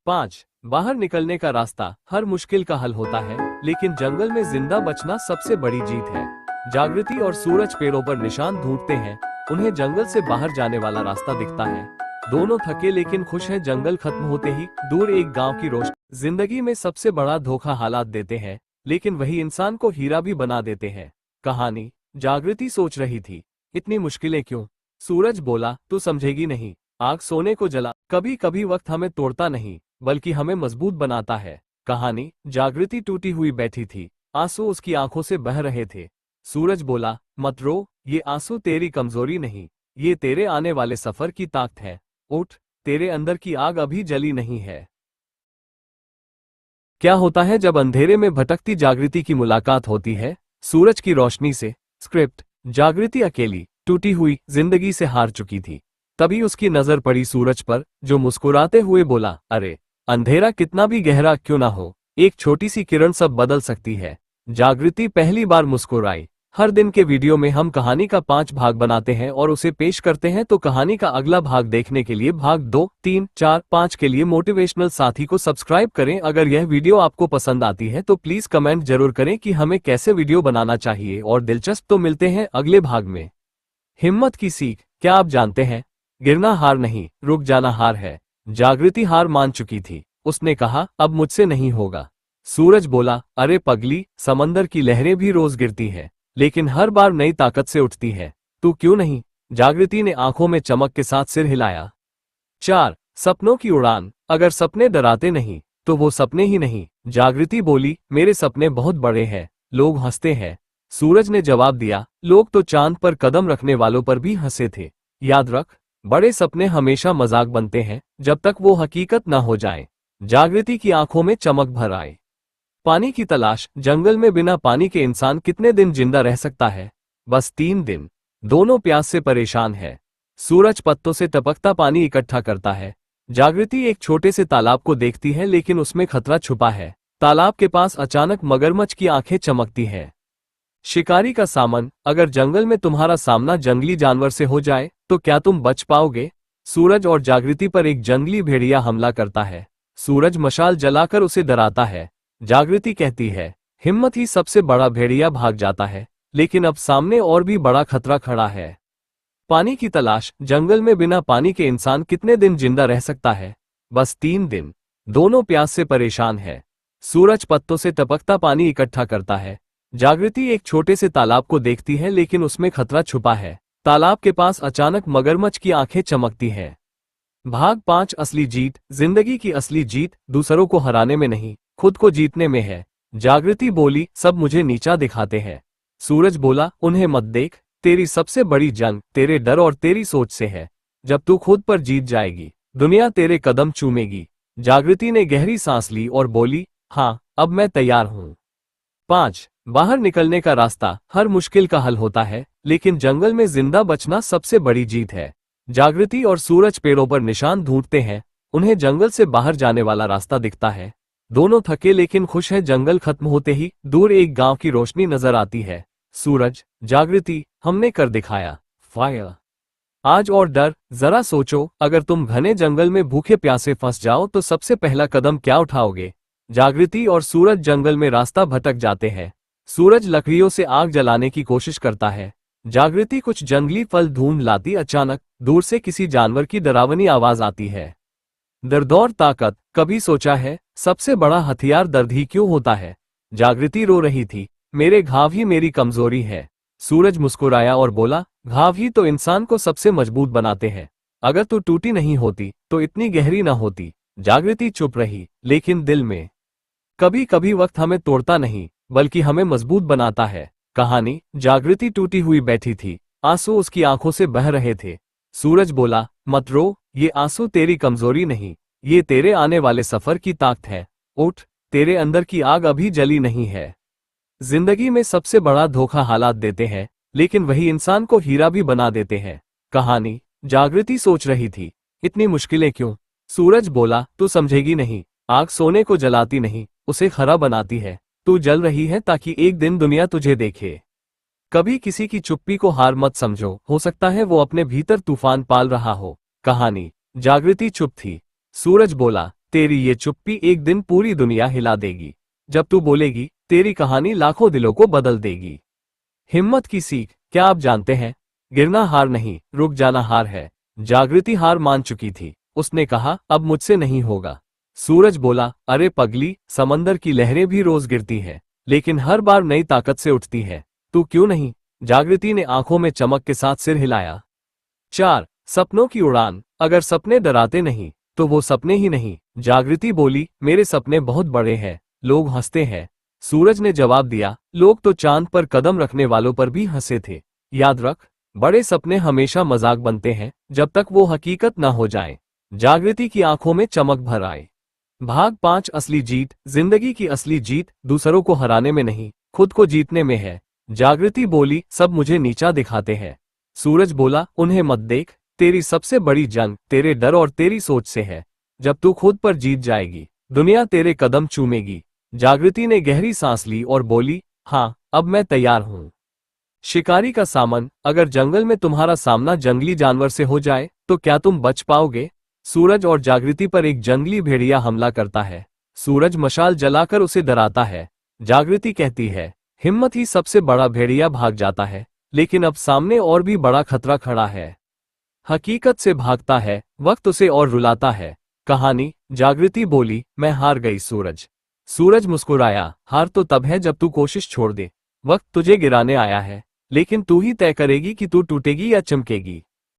5. बाहर निकलने का रास्ता। हर मुश्किल का हल होता है, लेकिन जंगल में जिंदा बचना सबसे बड़ी जीत है। जागृति और सूरज पेड़ों पर निशान ढूंढते हैं। उन्हें जंगल से बाहर जाने वाला रास्ता दिखता है। दोनों थके लेकिन खुश हैं। जंगल खत्म होते ही दूर एक गांव की रोशनी। जिंदगी में सबसे बड़ा धोखा हालात देते हैं, लेकिन वही इंसान को हीरा भी बना देते हैं। कहानी। जागृति सोच रही थी, इतनी मुश्किलें क्यों? सूरज बोला, तू समझेगी नहीं। आग सोने को जला। कभी कभी वक्त हमें तोड़ता नहीं, बल्कि हमें मजबूत बनाता है। कहानी। जागृति टूटी हुई बैठी थी, आंसू उसकी आंखों से बह रहे थे। सूरज बोला, मत रो, ये आंसू तेरी कमजोरी नहीं, ये तेरे आने वाले सफर की ताकत है। उठ, तेरे अंदर की आग अभी जली नहीं है। क्या होता है जब अंधेरे में भटकती जागृति की मुलाकात होती है सूरज की रोशनी से? स्क्रिप्ट। जागृति अकेली, टूटी हुई, जिंदगी से हार चुकी थी। तभी उसकी नजर पड़ी सूरज पर, जो मुस्कुराते हुए बोला, अरे, अंधेरा कितना भी गहरा क्यों ना हो, एक छोटी सी किरण सब बदल सकती है। जागृति पहली बार मुस्कुराई। हर दिन के वीडियो में हम कहानी का 5 भाग बनाते हैं और उसे पेश करते हैं, तो कहानी का अगला भाग देखने के लिए भाग 2, 3, 4, 5 के लिए मोटिवेशनल साथी को सब्सक्राइब करें। अगर यह वीडियो आपको पसंद आती है तो प्लीज कमेंट जरूर करें कि हमें कैसे वीडियो बनाना चाहिए, और दिलचस्प तो मिलते हैं अगले भाग में। हिम्मत की सीख। क्या आप जानते हैं, गिरना हार नहीं, रुक जाना हार है। जागृति हार मान चुकी थी। उसने कहा, अब मुझसे नहीं होगा। सूरज बोला, अरे पगली, समंदर की लहरें भी रोज गिरती है, लेकिन हर बार नई ताकत से उठती है। तू क्यों नहीं? जागृति ने आंखों में चमक के साथ सिर हिलाया। 4. सपनों की उड़ान। अगर सपने डराते नहीं, तो वो सपने ही नहीं। जागृति बोली, मेरे सपने बहुत बड़े हैं, लोग हंसते हैं। सूरज ने जवाब दिया, लोग तो चांद पर कदम रखने वालों पर भी हंसे थे। याद रख, बड़े सपने हमेशा मजाक बनते हैं, जब तक वो हकीकत ना हो जाए। जागृति की आंखों में चमक भर आई। पानी की तलाश। जंगल में बिना पानी के इंसान कितने दिन जिंदा रह सकता है? बस 3 दिन। दोनों प्यास से परेशान है। सूरज पत्तों से टपकता पानी इकट्ठा करता है। जागृति एक छोटे से तालाब को देखती है, लेकिन उसमें खतरा छुपा है। तालाब के पास अचानक मगरमच्छ की आंखें चमकती हैं। शिकारी का सामन। अगर जंगल में तुम्हारा सामना जंगली जानवर से हो जाए, तो क्या तुम बच पाओगे? सूरज और जागृति पर एक जंगली भेड़िया हमला करता है। सूरज मशाल जलाकर उसे डराता है। जागृति कहती है, हिम्मत ही सबसे बड़ा। भेड़िया भाग जाता है, लेकिन अब सामने और भी बड़ा खतरा खड़ा है। पानी की तलाश। जंगल में बिना पानी के इंसान कितने दिन जिंदा रह सकता है? बस 3 दिन। दोनों प्यास से परेशान है। सूरज पत्तों से टपकता पानी इकट्ठा करता है। जागृति एक छोटे से तालाब को देखती है, लेकिन उसमें खतरा छुपा है। तालाब के पास अचानक मगरमच्छ की आंखें चमकती हैं। भाग 5। असली जीत। जिंदगी की असली जीत दूसरों को हराने में नहीं, खुद को जीतने में है। जागृति बोली, सब मुझे नीचा दिखाते हैं। सूरज बोला, उन्हें मत देख, तेरी सबसे बड़ी जंग तेरे डर और तेरी सोच से है। जब तू खुद पर जीत जाएगी, दुनिया तेरे कदम चूमेगी। जागृति ने गहरी सांस ली और बोली, हाँ, अब मैं तैयार हूं। 5. बाहर निकलने का रास्ता। हर मुश्किल का हल होता है, लेकिन जंगल में जिंदा बचना सबसे बड़ी जीत है। जागृति और सूरज पेड़ों पर निशान ढूंढते हैं। उन्हें जंगल से बाहर जाने वाला रास्ता दिखता है। दोनों थके लेकिन खुश हैं। जंगल खत्म होते ही दूर एक गांव की रोशनी नजर आती है। सूरज, जागृति, हमने कर दिखाया। फायर। आज और डर। जरा सोचो, अगर तुम घने जंगल में भूखे प्यासे फंस जाओ तो सबसे पहला कदम क्या उठाओगे? जागृति और सूरज जंगल में रास्ता भटक जाते हैं। सूरज लकड़ियों से आग जलाने की कोशिश करता है। जागृति कुछ जंगली फल ढूंढ लाती। अचानक दूर से किसी जानवर की डरावनी आवाज आती है। दर्द और ताकत। कभी सोचा है, सबसे बड़ा हथियार दर्द ही क्यों होता है? जागृति रो रही थी, मेरे घाव ही मेरी कमजोरी है। सूरज मुस्कुराया और बोला, घाव ही तो इंसान को सबसे मजबूत बनाते हैं। अगर तू टूटी नहीं होती तो इतनी गहरी ना होती। जागृति चुप रही, लेकिन दिल में। कभी कभी वक्त हमें तोड़ता नहीं, बल्कि हमें मजबूत बनाता है। कहानी। जागृति टूटी हुई बैठी थी, आंसू उसकी आंखों से बह रहे थे। सूरज बोला, मत रो, ये आंसू तेरी कमजोरी नहीं, ये तेरे आने वाले सफर की ताकत है। उठ, तेरे अंदर की आग अभी जली नहीं है। जिंदगी में सबसे बड़ा धोखा हालात देते हैं, लेकिन वही इंसान को हीरा भी बना देते हैं। कहानी। जागृति सोच रही थी, इतनी मुश्किलें क्यों? सूरज बोला, तू समझेगी नहीं। आग सोने को जलाती नहीं, उसे खरा बनाती है। तू जल रही है ताकि एक दिन दुनिया तुझे देखे। कभी किसी की चुप्पी को हार मत समझो, हो सकता है वो अपने भीतर तूफान पाल रहा हो। कहानी। जागृति चुप थी। सूरज बोला, तेरी ये चुप्पी एक दिन पूरी दुनिया हिला देगी। जब तू बोलेगी, तेरी कहानी लाखों दिलों को बदल देगी। हिम्मत की सीख। क्या आप जानते हैं, गिरना हार नहीं, रुक जाना हार है। जागृति हार मान चुकी थी। उसने कहा, अब मुझसे नहीं होगा। सूरज बोला, अरे पगली, समंदर की लहरें भी रोज गिरती हैं, लेकिन हर बार नई ताकत से उठती है। तू क्यों नहीं? जागृति ने आंखों में चमक के साथ सिर हिलाया। 4. सपनों की उड़ान। अगर सपने डराते नहीं, तो वो सपने ही नहीं। जागृति बोली, मेरे सपने बहुत बड़े हैं, लोग हंसते हैं। सूरज ने जवाब दिया, लोग तो चांद पर कदम रखने वालों पर भी हंसे थे। याद रख, बड़े सपने हमेशा मजाक बनते हैं, जब तक वो हकीकत ना हो जाए। जागृति की आंखों में चमक भर आए। भाग 5 असली जीत। जिंदगी की असली जीत दूसरों को हराने में नहीं, खुद को जीतने में है। जागृति बोली, सब मुझे नीचा दिखाते हैं। सूरज बोला, उन्हें मत देख, तेरी सबसे बड़ी जंग तेरे डर और तेरी सोच से है। जब तू खुद पर जीत जाएगी, दुनिया तेरे कदम चूमेगी। जागृति ने गहरी सांस ली और बोली, हाँ, अब मैं तैयार हूं। शिकारी का सामन। अगर जंगल में तुम्हारा सामना जंगली जानवर से हो जाए, तो क्या तुम बच पाओगे? सूरज और जागृति पर एक जंगली भेड़िया हमला करता है। सूरज मशाल जलाकर उसे डराता है। जागृति कहती है, हिम्मत ही सबसे बड़ा। भेड़िया भाग जाता है, लेकिन अब सामने और भी बड़ा खतरा खड़ा है। हकीकत से भागता है, वक्त उसे और रुलाता है। कहानी। जागृति बोली, मैं हार गई सूरज। सूरज मुस्कुराया, हार तो तब है जब तू कोशिश छोड़ दे। वक्त तुझे गिराने आया है, लेकिन तू ही तय करेगी कि तू टूटेगी या चमकेगी।